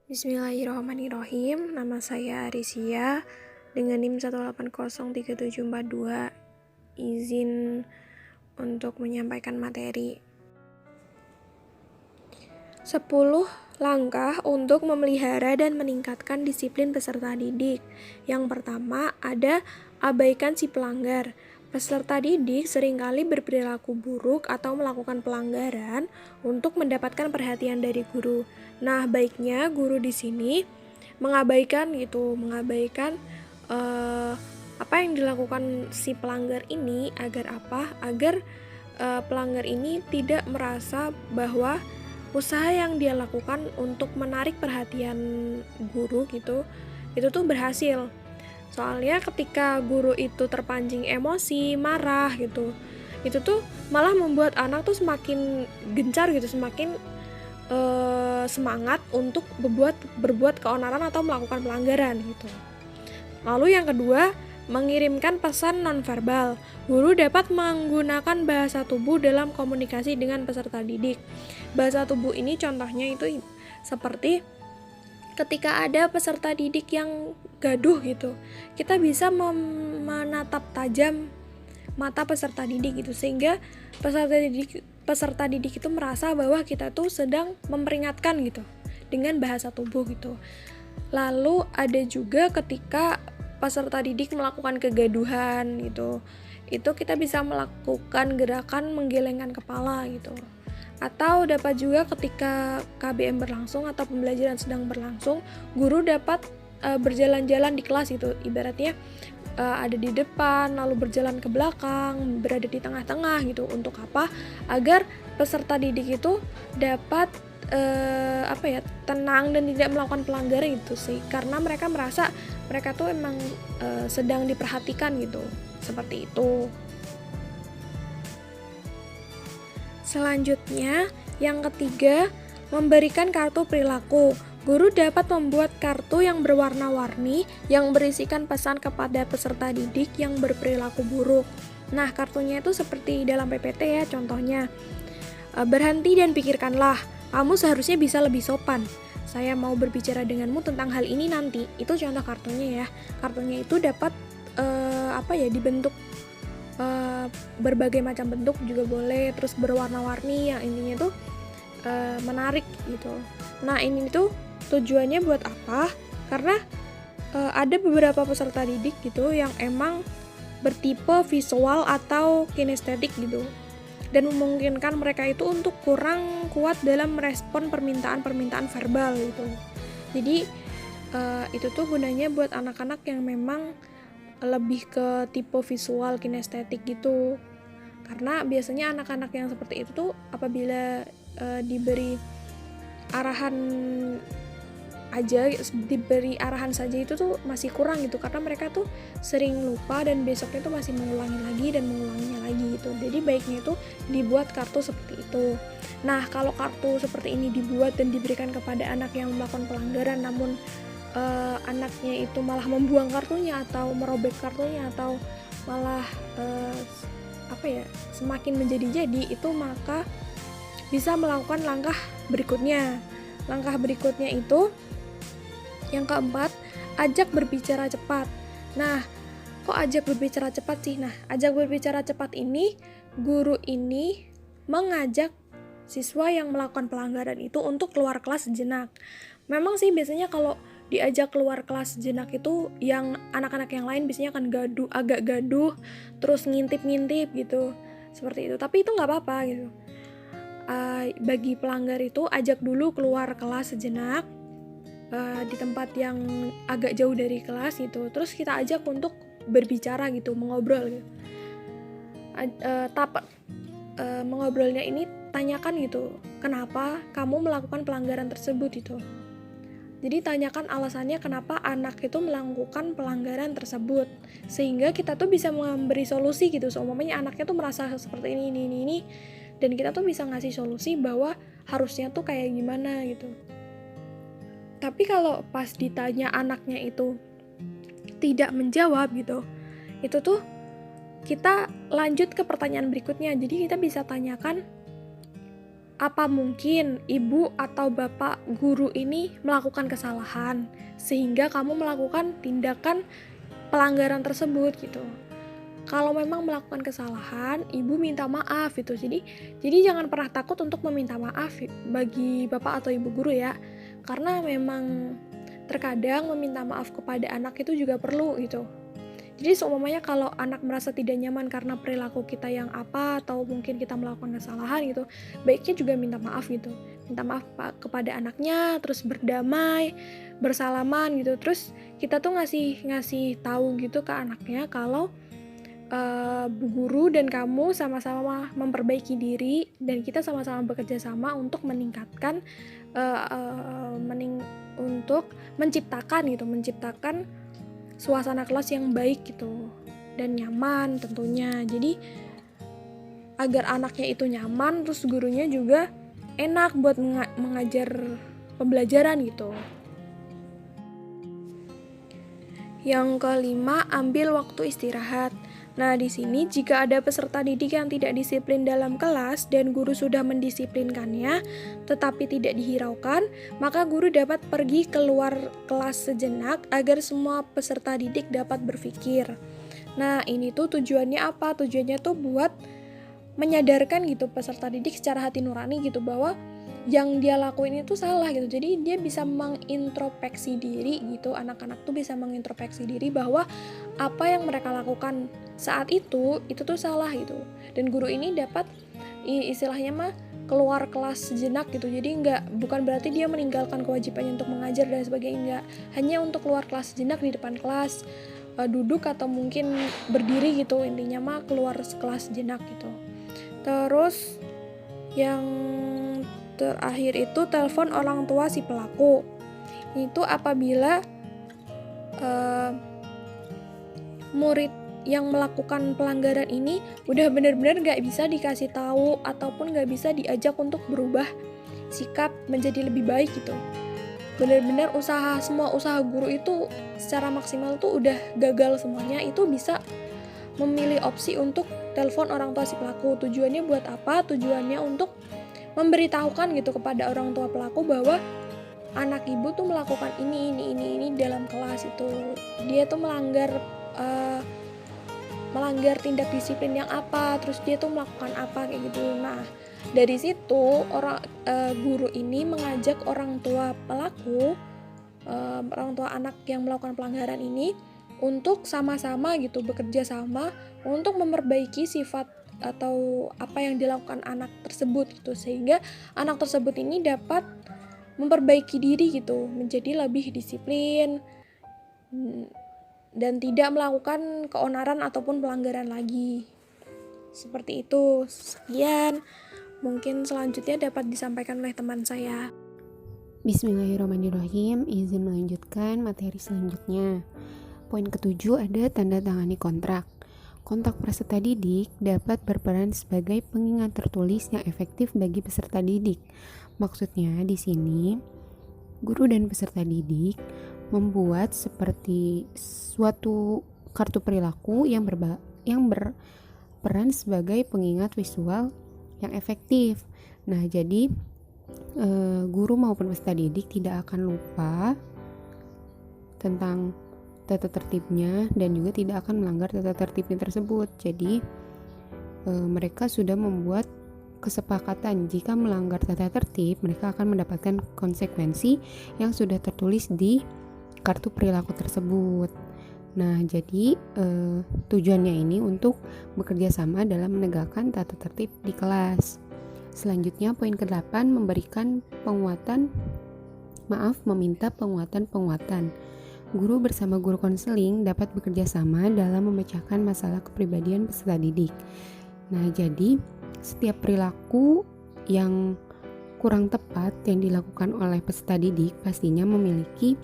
Bismillahirrahmanirrahim. Nama saya Arisia dengan NIM 1803742. Izin untuk menyampaikan materi. 10 langkah untuk memelihara dan meningkatkan disiplin peserta didik. Yang pertama ada abaikan si pelanggar. Peserta didik seringkali berperilaku buruk atau melakukan pelanggaran untuk mendapatkan perhatian dari guru. Nah, baiknya guru di sini mengabaikan apa yang dilakukan si pelanggar ini agar apa? Agar pelanggar ini tidak merasa bahwa usaha yang dia lakukan untuk menarik perhatian guru gitu, itu tuh berhasil. Soalnya ketika guru itu terpancing emosi, marah gitu, itu tuh malah membuat anak tuh semakin gencar gitu, semakin semangat untuk berbuat keonaran atau melakukan pelanggaran gitu. Lalu yang kedua, mengirimkan pesan nonverbal. Guru dapat menggunakan bahasa tubuh dalam komunikasi dengan peserta didik. Bahasa tubuh ini contohnya itu seperti ketika ada peserta didik yang gaduh gitu, kita bisa menatap tajam mata peserta didik gitu, sehingga peserta didik itu merasa bahwa kita tuh sedang memperingatkan gitu dengan bahasa tubuh gitu. Lalu ada juga ketika peserta didik melakukan kegaduhan gitu, itu kita bisa melakukan gerakan menggelengkan kepala gitu. Atau dapat juga ketika KBM berlangsung atau pembelajaran sedang berlangsung, guru dapat berjalan-jalan di kelas gitu, ibaratnya ada di depan lalu berjalan ke belakang, berada di tengah-tengah gitu. Untuk apa? Agar peserta didik itu dapat tenang dan tidak melakukan pelanggaran itu sih, karena mereka merasa mereka tuh emang sedang diperhatikan gitu, seperti itu. Selanjutnya, yang ketiga, memberikan kartu perilaku. Guru dapat membuat kartu yang berwarna-warni yang berisikan pesan kepada peserta didik yang berperilaku buruk. Nah, kartunya itu seperti dalam PPT ya, contohnya. Berhenti dan pikirkanlah, kamu seharusnya bisa lebih sopan. Saya mau berbicara denganmu tentang hal ini nanti. Itu contoh kartunya ya. Kartunya itu dapat dibentuk berbagai macam bentuk juga boleh, terus berwarna-warni yang intinya tuh menarik gitu. Nah, ini tuh tujuannya buat apa? Karena ada beberapa peserta didik gitu yang emang bertipe visual atau kinestetik gitu, dan memungkinkan mereka itu untuk kurang kuat dalam merespon permintaan-permintaan verbal gitu. Jadi itu tuh gunanya buat anak-anak yang memang lebih ke tipe visual kinestetik gitu. Karena biasanya anak-anak yang seperti itu tuh apabila diberi arahan saja itu tuh masih kurang gitu, karena mereka tuh sering lupa dan besoknya tuh masih mengulangi lagi dan mengulanginya lagi gitu. Jadi baiknya itu dibuat kartu seperti itu. Nah, kalau kartu seperti ini dibuat dan diberikan kepada anak yang melakukan pelanggaran, namun anaknya itu malah membuang kartunya atau merobek kartunya atau malah semakin menjadi-jadi, itu maka bisa melakukan langkah berikutnya. Langkah berikutnya itu yang keempat, ajak berbicara cepat. Nah, kok ajak berbicara cepat sih? Nah, ajak berbicara cepat ini, guru ini mengajak siswa yang melakukan pelanggaran itu untuk keluar kelas sejenak. Memang sih biasanya kalau diajak keluar kelas sejenak itu yang anak-anak yang lain biasanya akan agak gaduh, terus ngintip-ngintip gitu, seperti itu. Tapi itu nggak apa-apa gitu. Bagi pelanggar itu ajak dulu keluar kelas sejenak di tempat yang agak jauh dari kelas gitu. Terus kita ajak untuk berbicara gitu, mengobrol gitu. Mengobrolnya ini tanyakan gitu, kenapa kamu melakukan pelanggaran tersebut gitu. Jadi tanyakan alasannya kenapa anak itu melakukan pelanggaran tersebut, sehingga kita tuh bisa memberi solusi gitu. Seumpamanya anaknya tuh merasa seperti ini, dan kita tuh bisa ngasih solusi bahwa harusnya tuh kayak gimana gitu. Tapi kalau pas ditanya anaknya itu tidak menjawab gitu, itu tuh kita lanjut ke pertanyaan berikutnya. Jadi kita bisa tanyakan, Apa mungkin ibu atau bapak guru ini melakukan kesalahan sehingga kamu melakukan tindakan pelanggaran tersebut gitu. Kalau memang melakukan kesalahan, ibu minta maaf gitu. Jadi jangan pernah takut untuk meminta maaf bagi bapak atau ibu guru ya. Karena memang terkadang meminta maaf kepada anak itu juga perlu gitu. Jadi seumpamanya kalau anak merasa tidak nyaman karena perilaku kita yang apa atau mungkin kita melakukan kesalahan gitu, baiknya juga minta maaf gitu. Minta maaf kepada anaknya, terus berdamai, bersalaman gitu. Terus kita tuh ngasih tahu gitu ke anaknya kalau bu guru dan kamu sama-sama memperbaiki diri dan kita sama-sama bekerja sama untuk meningkatkan untuk menciptakan suasana kelas yang baik gitu dan nyaman tentunya. Jadi agar anaknya itu nyaman, terus gurunya juga enak buat mengajar pembelajaran gitu. Yang kelima, ambil waktu istirahat. Nah, di sini jika ada peserta didik yang tidak disiplin dalam kelas dan guru sudah mendisiplinkannya, tetapi tidak dihiraukan, maka guru dapat pergi keluar kelas sejenak agar semua peserta didik dapat berpikir. Nah, ini tuh tujuannya apa? Tujuannya tuh buat menyadarkan gitu peserta didik secara hati nurani gitu bahwa yang dia lakuin itu salah gitu. Jadi dia bisa mengintrospeksi diri gitu. Anak-anak tuh bisa mengintrospeksi diri bahwa apa yang mereka lakukan saat itu tuh salah gitu. Dan guru ini dapat istilahnya mah keluar kelas sejenak gitu. Jadi bukan berarti dia meninggalkan kewajibannya untuk mengajar dan sebagainya, enggak. Hanya untuk keluar kelas sejenak di depan kelas, duduk atau mungkin berdiri gitu. Intinya mah keluar kelas sejenak gitu. Terus yang terakhir itu telepon orang tua si pelaku. Itu apabila murid yang melakukan pelanggaran ini udah benar-benar gak bisa dikasih tahu ataupun gak bisa diajak untuk berubah sikap menjadi lebih baik gitu. Benar-benar semua usaha guru itu secara maksimal tuh udah gagal semuanya, itu bisa memilih opsi untuk telepon orang tua si pelaku. Tujuannya buat apa? Tujuannya untuk memberitahukan gitu kepada orang tua pelaku bahwa anak ibu tuh melakukan ini dalam kelas itu. Dia tuh melanggar tindak disiplin yang apa, terus dia tuh melakukan apa kayak gitu. Nah, dari situ guru ini mengajak orang tua pelaku, orang tua anak yang melakukan pelanggaran ini untuk sama-sama gitu bekerja sama untuk memperbaiki sifat atau apa yang dilakukan anak tersebut gitu, sehingga anak tersebut ini dapat memperbaiki diri gitu, menjadi lebih disiplin dan tidak melakukan keonaran ataupun pelanggaran lagi. Seperti itu. Sekian, mungkin selanjutnya dapat disampaikan oleh teman saya. Bismillahirrahmanirrahim. Izin melanjutkan materi selanjutnya. Poin ketujuh ada tanda tangani kontrak. Kontrak peserta didik dapat berperan sebagai pengingat tertulis yang efektif bagi peserta didik. Maksudnya di sini guru dan peserta didik membuat seperti suatu kartu perilaku yang berperan sebagai pengingat visual yang efektif. Nah, jadi guru maupun peserta didik tidak akan lupa tentang tata tertibnya dan juga tidak akan melanggar tata tertibnya tersebut. Jadi mereka sudah membuat kesepakatan jika melanggar tata tertib mereka akan mendapatkan konsekuensi yang sudah tertulis di kartu perilaku tersebut. Nah, jadi tujuannya ini untuk bekerja sama dalam menegakkan tata tertib di kelas. Selanjutnya poin ke-8 meminta penguatan. Guru bersama guru konseling dapat bekerja sama dalam memecahkan masalah kepribadian peserta didik. Nah, jadi setiap perilaku yang kurang tepat yang dilakukan oleh peserta didik pastinya memiliki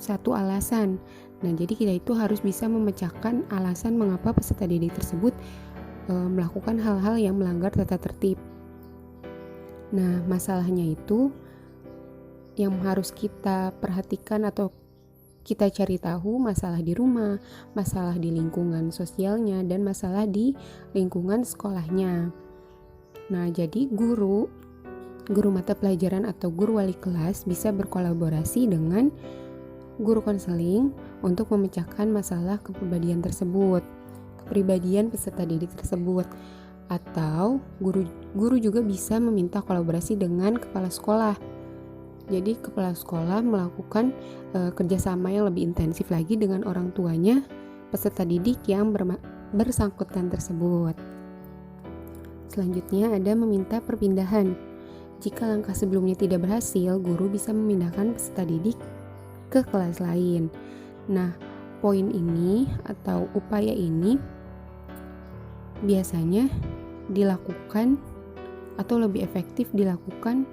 satu alasan. Nah, jadi kita itu harus bisa memecahkan alasan mengapa peserta didik tersebut melakukan hal-hal yang melanggar tata tertib. Nah, masalahnya itu yang harus kita perhatikan atau kita cari tahu masalah di rumah, masalah di lingkungan sosialnya, dan masalah di lingkungan sekolahnya. Nah, jadi guru guru mata pelajaran atau guru wali kelas bisa berkolaborasi dengan guru konseling untuk memecahkan masalah kepribadian peserta didik tersebut. Atau guru juga bisa meminta kolaborasi dengan kepala sekolah. Jadi kepala sekolah melakukan kerjasama yang lebih intensif lagi dengan orang tuanya peserta didik yang bersangkutan tersebut. Selanjutnya ada meminta perpindahan. Jika langkah sebelumnya tidak berhasil, guru bisa memindahkan peserta didik ke kelas lain. Nah, poin ini atau upaya ini biasanya dilakukan atau lebih efektif dilakukan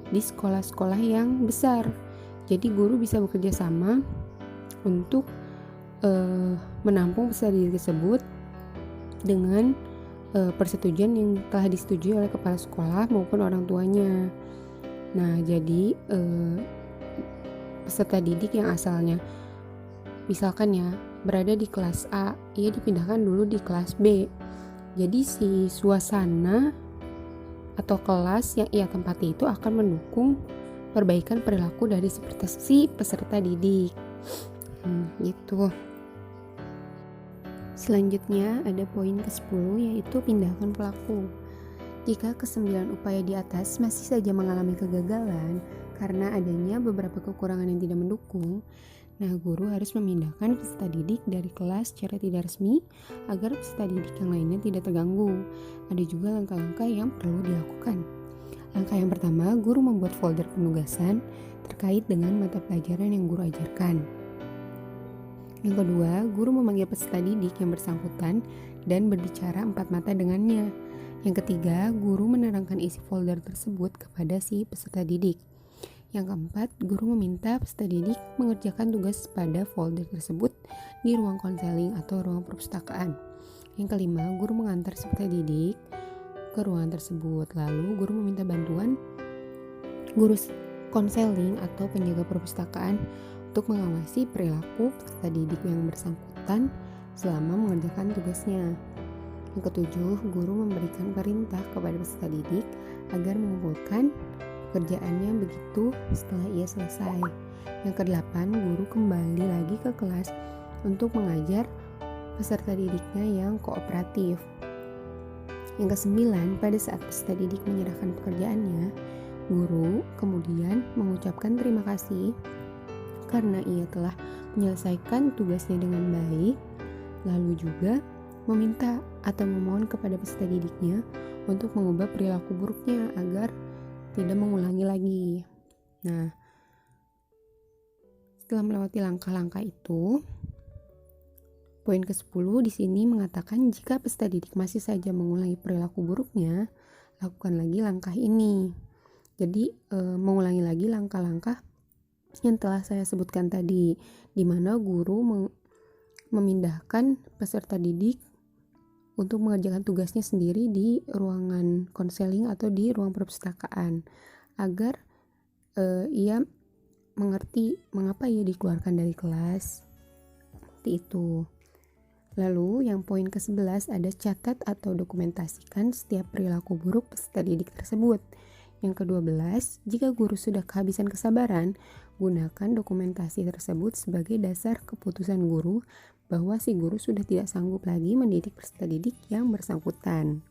di sekolah-sekolah yang besar. Jadi guru bisa bekerja sama untuk menampung peserta didik tersebut dengan persetujuan yang telah disetujui oleh kepala sekolah maupun orang tuanya. Nah, jadi peserta didik yang asalnya misalkan ya berada di kelas A, ia dipindahkan dulu di kelas B. Jadi si suasana atau kelas yang ia tempati itu akan mendukung perbaikan perilaku dari si peserta didik. Gitu. Selanjutnya ada poin ke-10 yaitu pindahkan pelaku. Jika ke-9 upaya di atas masih saja mengalami kegagalan karena adanya beberapa kekurangan yang tidak mendukung, nah guru harus memindahkan peserta didik dari kelas secara tidak resmi agar peserta didik yang lainnya tidak terganggu. Ada juga langkah-langkah yang perlu dilakukan. Langkah yang pertama, guru membuat folder penugasan terkait dengan mata pelajaran yang guru ajarkan. Yang kedua, guru memanggil peserta didik yang bersangkutan dan berbicara 4 mata dengannya. Yang ketiga, guru menerangkan isi folder tersebut kepada si peserta didik. Yang keempat, guru meminta peserta didik mengerjakan tugas pada folder tersebut di ruang konseling atau ruang perpustakaan. Yang kelima, guru mengantar peserta didik ke ruangan tersebut. Lalu, guru meminta bantuan guru konseling atau penjaga perpustakaan untuk mengawasi perilaku peserta didik yang bersangkutan selama mengerjakan tugasnya. Yang ketujuh, guru memberikan perintah kepada peserta didik agar mengumpulkan pekerjaannya begitu setelah ia selesai. Yang kedelapan, guru kembali lagi ke kelas untuk mengajar peserta didiknya yang kooperatif. Yang kesembilan, pada saat peserta didik menyerahkan pekerjaannya, guru kemudian mengucapkan terima kasih karena ia telah menyelesaikan tugasnya dengan baik, lalu juga meminta atau memohon kepada peserta didiknya untuk mengubah perilaku buruknya agar tidak mengulangi lagi. Nah, setelah melewati langkah-langkah itu, poin ke-10 di sini mengatakan jika peserta didik masih saja mengulangi perilaku buruknya, lakukan lagi langkah ini. Jadi, mengulangi lagi langkah-langkah yang telah saya sebutkan tadi, di mana guru memindahkan peserta didik untuk mengerjakan tugasnya sendiri di ruangan konseling atau di ruang perpustakaan agar ia mengerti mengapa ia dikeluarkan dari kelas. Seperti itu. Lalu yang poin ke-11 ada catat atau dokumentasikan setiap perilaku buruk peserta didik tersebut. Yang ke-12, jika guru sudah kehabisan kesabaran, gunakan dokumentasi tersebut sebagai dasar keputusan guru bahwa si guru sudah tidak sanggup lagi mendidik peserta didik yang bersangkutan.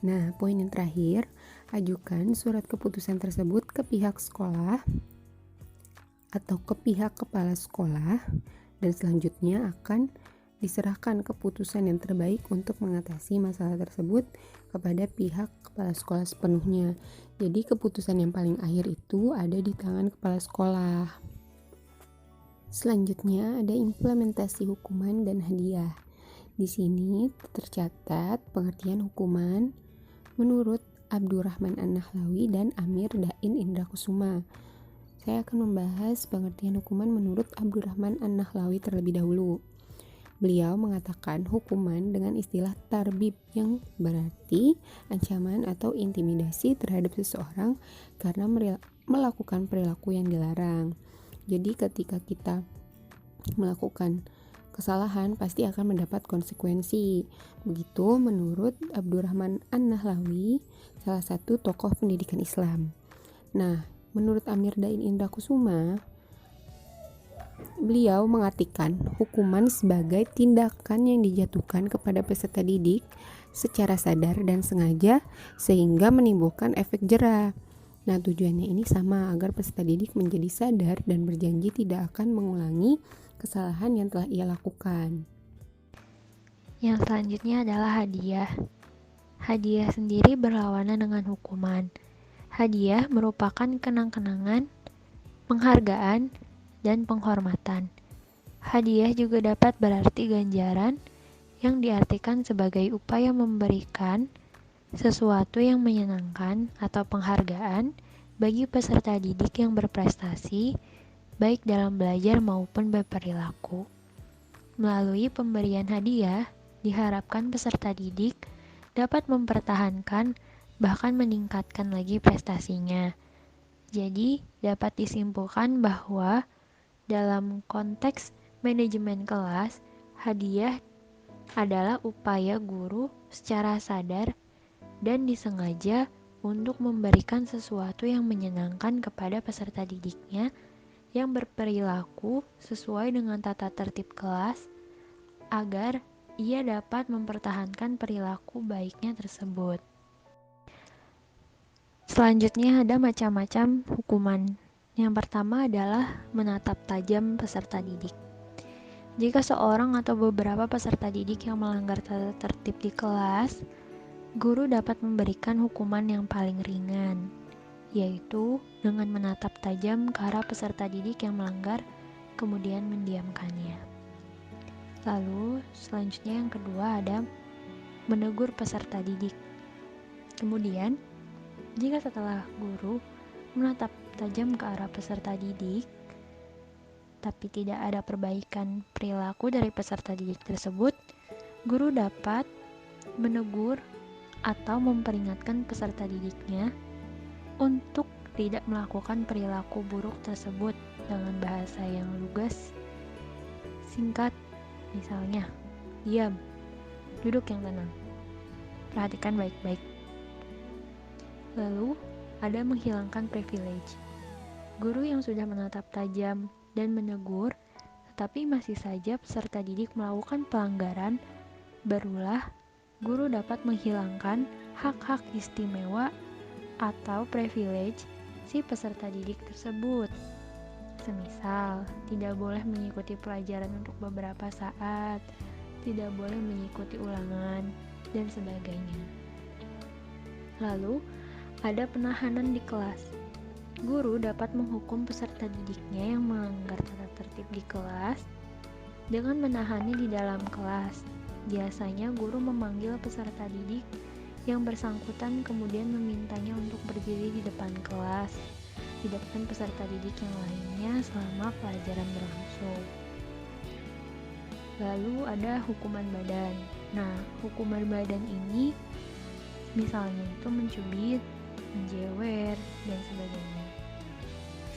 Nah, poin yang terakhir, ajukan surat keputusan tersebut ke pihak sekolah atau ke pihak kepala sekolah dan selanjutnya akan diserahkan keputusan yang terbaik untuk mengatasi masalah tersebut kepada pihak kepala sekolah sepenuhnya. Jadi keputusan yang paling akhir itu ada di tangan kepala sekolah. Selanjutnya ada implementasi hukuman dan hadiah. Di sini tercatat pengertian hukuman menurut Abdurrahman An-Nahlawi dan Amir Dain Indra Kusuma. Saya akan membahas pengertian hukuman menurut Abdurrahman An-Nahlawi terlebih dahulu. Beliau mengatakan hukuman dengan istilah tarbib yang berarti ancaman atau intimidasi terhadap seseorang karena melakukan perilaku yang dilarang. Jadi ketika kita melakukan kesalahan pasti akan mendapat konsekuensi. Begitu menurut Abdurrahman An-Nahlawi, salah satu tokoh pendidikan Islam. Nah, menurut Amir Dain Indrakusuma, beliau mengartikan hukuman sebagai tindakan yang dijatuhkan kepada peserta didik secara sadar dan sengaja sehingga menimbulkan efek jera. Nah, tujuannya ini sama agar peserta didik menjadi sadar dan berjanji tidak akan mengulangi kesalahan yang telah ia lakukan. Yang selanjutnya adalah hadiah. Hadiah sendiri berlawanan dengan hukuman. Hadiah merupakan kenang-kenangan, penghargaan, dan penghormatan. Hadiah juga dapat berarti ganjaran yang diartikan sebagai upaya memberikan sesuatu yang menyenangkan atau penghargaan bagi peserta didik yang berprestasi, baik dalam belajar maupun berperilaku. Melalui pemberian hadiah, diharapkan peserta didik dapat mempertahankan bahkan meningkatkan lagi prestasinya. Jadi, dapat disimpulkan bahwa dalam konteks manajemen kelas, hadiah adalah upaya guru secara sadar dan disengaja untuk memberikan sesuatu yang menyenangkan kepada peserta didiknya yang berperilaku sesuai dengan tata tertib kelas agar ia dapat mempertahankan perilaku baiknya tersebut. Selanjutnya ada macam-macam hukuman. Yang pertama adalah menatap tajam peserta didik. Jika seorang atau beberapa peserta didik yang melanggar tata tertib di kelas, guru dapat memberikan hukuman yang paling ringan, yaitu dengan menatap tajam ke arah peserta didik yang melanggar, kemudian mendiamkannya. Lalu, selanjutnya yang kedua ada menegur peserta didik. Kemudian, jika setelah guru menatap tajam ke arah peserta didik, tapi tidak ada perbaikan perilaku dari peserta didik tersebut, guru dapat menegur atau memperingatkan peserta didiknya untuk tidak melakukan perilaku buruk tersebut dengan bahasa yang lugas, singkat, misalnya, diam, duduk yang tenang, perhatikan baik-baik. Lalu, ada menghilangkan privilege. Guru yang sudah menatap tajam dan menegur, tetapi masih saja peserta didik melakukan pelanggaran, barulah guru dapat menghilangkan hak-hak istimewa atau privilege si peserta didik tersebut. Semisal, tidak boleh mengikuti pelajaran untuk beberapa saat, tidak boleh mengikuti ulangan, dan sebagainya. Lalu, ada penahanan di kelas. Guru dapat menghukum peserta didiknya yang melanggar tata tertib di kelas dengan menahannya di dalam kelas. Biasanya guru memanggil peserta didik yang bersangkutan kemudian memintanya untuk berdiri di depan kelas, di depan peserta didik yang lainnya selama pelajaran berlangsung. Lalu ada hukuman badan. Nah, hukuman badan ini misalnya itu mencubit, menjewer, dan sebagainya.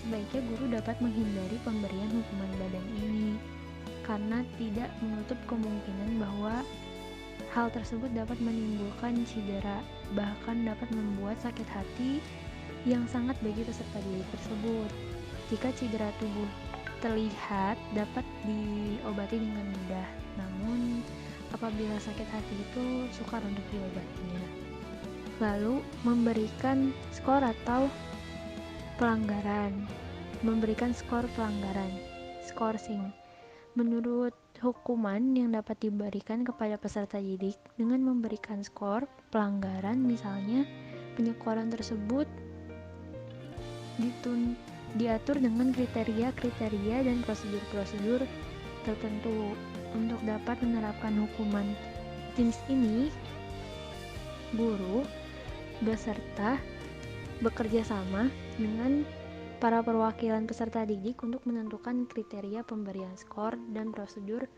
Sebaiknya guru dapat menghindari pemberian hukuman badan ini karena tidak menutup kemungkinan bahwa hal tersebut dapat menimbulkan cedera, bahkan dapat membuat sakit hati yang sangat bagi peserta didik tersebut. Jika cedera tubuh terlihat dapat diobati dengan mudah, namun apabila sakit hati itu sukar untuk diobatinya. Lalu memberikan skor atau pelanggaran, memberikan skor pelanggaran, skorsing. Menurut hukuman yang dapat diberikan kepada peserta didik dengan memberikan skor pelanggaran, misalnya penyekoran tersebut diatur dengan kriteria-kriteria dan prosedur-prosedur tertentu. Untuk dapat menerapkan hukuman jenis ini, guru beserta bekerja sama dengan para perwakilan peserta didik untuk menentukan kriteria pemberian skor dan prosedur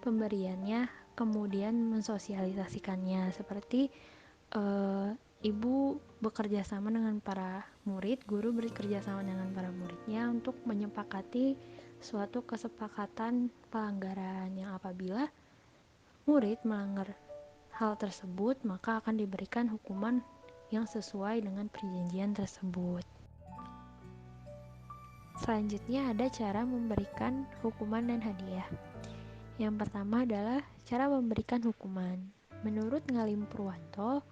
pemberiannya, kemudian mensosialisasikannya. Seperti ibu bekerja sama dengan para murid, guru bekerja sama dengan para muridnya untuk menyepakati suatu kesepakatan pelanggaran yang apabila murid melanggar hal tersebut, maka akan diberikan hukuman yang sesuai dengan perjanjian tersebut. Selanjutnya ada cara memberikan hukuman dan hadiah. Yang pertama adalah cara memberikan hukuman. Menurut Ngalim Purwanto,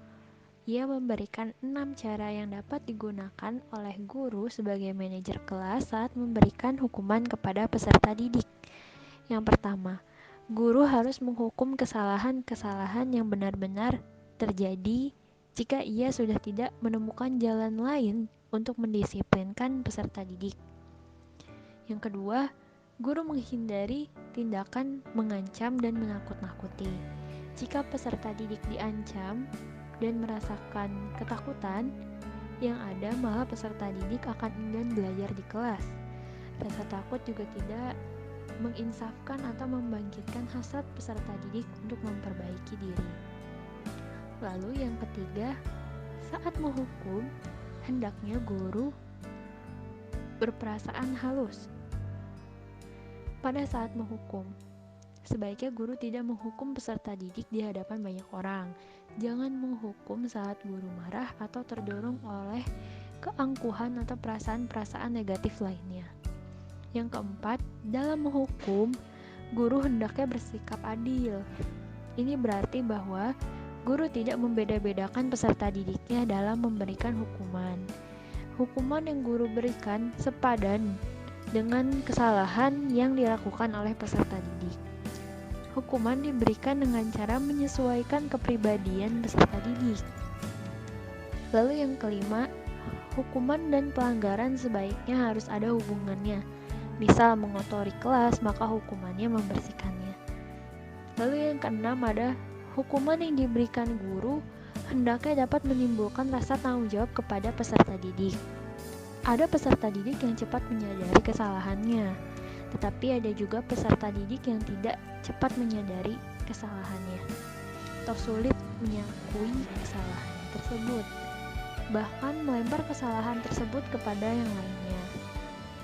ia memberikan 6 cara yang dapat digunakan oleh guru sebagai manajer kelas saat memberikan hukuman kepada peserta didik. Yang pertama, guru harus menghukum kesalahan-kesalahan yang benar-benar terjadi jika ia sudah tidak menemukan jalan lain untuk mendisiplinkan peserta didik. Yang kedua, guru menghindari tindakan mengancam dan menakut-nakuti. Jika peserta didik diancam dan merasakan ketakutan, yang ada malah peserta didik akan enggan belajar di kelas. Rasa takut juga tidak menginsafkan atau membangkitkan hasrat peserta didik untuk memperbaiki diri. Lalu yang ketiga, saat menghukum, hendaknya guru berperasaan halus. Pada saat menghukum, sebaiknya guru tidak menghukum peserta didik di hadapan banyak orang. Jangan menghukum saat guru marah atau terdorong oleh keangkuhan atau perasaan-perasaan negatif lainnya. Yang keempat, dalam menghukum, guru hendaknya bersikap adil. Ini berarti bahwa guru tidak membeda-bedakan peserta didiknya dalam memberikan hukuman. Hukuman yang guru berikan sepadan dengan kesalahan yang dilakukan oleh peserta didik. Hukuman diberikan dengan cara menyesuaikan kepribadian peserta didik. Lalu yang kelima, hukuman dan pelanggaran sebaiknya harus ada hubungannya. Misal mengotori kelas, maka hukumannya membersihkannya. Lalu yang keenam ada hukuman yang diberikan guru hendaknya dapat menimbulkan rasa tanggung jawab kepada peserta didik. Ada peserta didik yang cepat menyadari kesalahannya, tetapi ada juga peserta didik yang tidak cepat menyadari kesalahannya atau sulit mengakui kesalahan tersebut, bahkan melempar kesalahan tersebut kepada yang lainnya.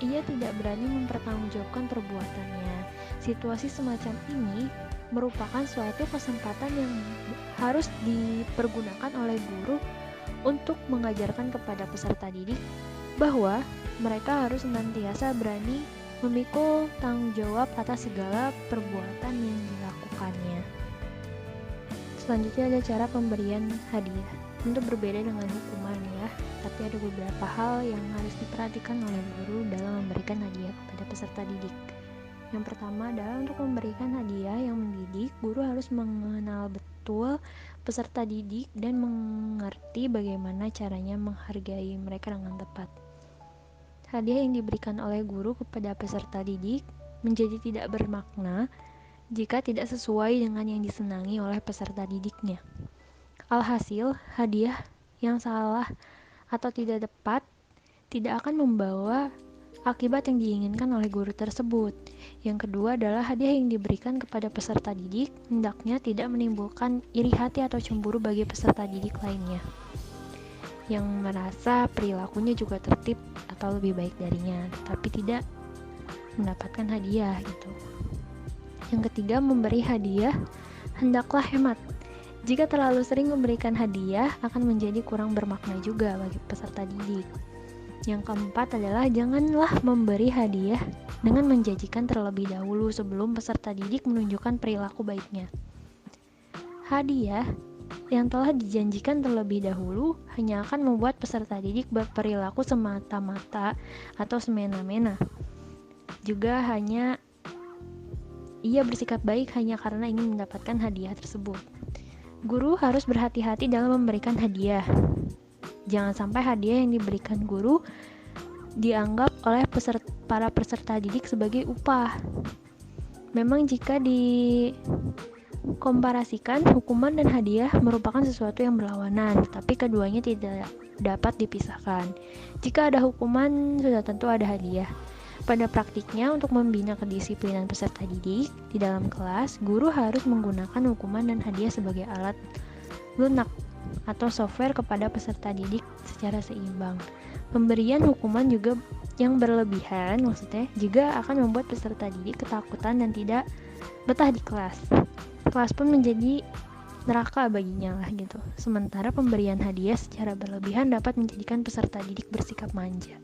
Ia tidak berani mempertanggungjawabkan perbuatannya. Situasi semacam ini merupakan suatu kesempatan yang harus dipergunakan oleh guru untuk mengajarkan kepada peserta didik bahwa mereka harus senantiasa berani memikul tanggung jawab atas segala perbuatan yang dilakukannya. Selanjutnya ada cara pemberian hadiah. Tentu berbeda dengan hukuman ya, tapi ada beberapa hal yang harus diperhatikan oleh guru dalam memberikan hadiah kepada peserta didik. Yang pertama adalah untuk memberikan hadiah yang mendidik, guru harus mengenal betul peserta didik dan mengerti bagaimana caranya menghargai mereka dengan tepat. Hadiah yang diberikan oleh guru kepada peserta didik menjadi tidak bermakna jika tidak sesuai dengan yang disenangi oleh peserta didiknya. Alhasil, hadiah yang salah atau tidak tepat tidak akan membawa akibat yang diinginkan oleh guru tersebut. Yang kedua adalah hadiah yang diberikan kepada peserta didik hendaknya tidak menimbulkan iri hati atau cemburu bagi peserta didik lainnya yang merasa perilakunya juga tertib atau lebih baik darinya, tapi tidak mendapatkan hadiah gitu. Yang ketiga, memberi hadiah hendaklah hemat. Jika terlalu sering memberikan hadiah akan menjadi kurang bermakna juga bagi peserta didik. Yang keempat adalah janganlah memberi hadiah dengan menjanjikan terlebih dahulu sebelum peserta didik menunjukkan perilaku baiknya. Hadiah yang telah dijanjikan terlebih dahulu hanya akan membuat peserta didik berperilaku semata-mata atau semena-mena. Juga hanya ia bersikap baik hanya karena ingin mendapatkan hadiah tersebut. Guru harus berhati-hati dalam memberikan hadiah. Jangan sampai hadiah yang diberikan guru dianggap oleh para peserta didik sebagai upah. Memang jika dikomparasikan, hukuman dan hadiah merupakan sesuatu yang berlawanan, tapi keduanya tidak dapat dipisahkan. Jika ada hukuman, sudah tentu ada hadiah. Pada praktiknya, untuk membina kedisiplinan peserta didik di dalam kelas, guru harus menggunakan hukuman dan hadiah sebagai alat lunak atau software kepada peserta didik secara seimbang. Pemberian hukuman juga yang berlebihan maksudnya juga akan membuat peserta didik ketakutan dan tidak betah di kelas. Kelas pun menjadi neraka baginya lah gitu. Sementara pemberian hadiah secara berlebihan dapat menjadikan peserta didik bersikap manja.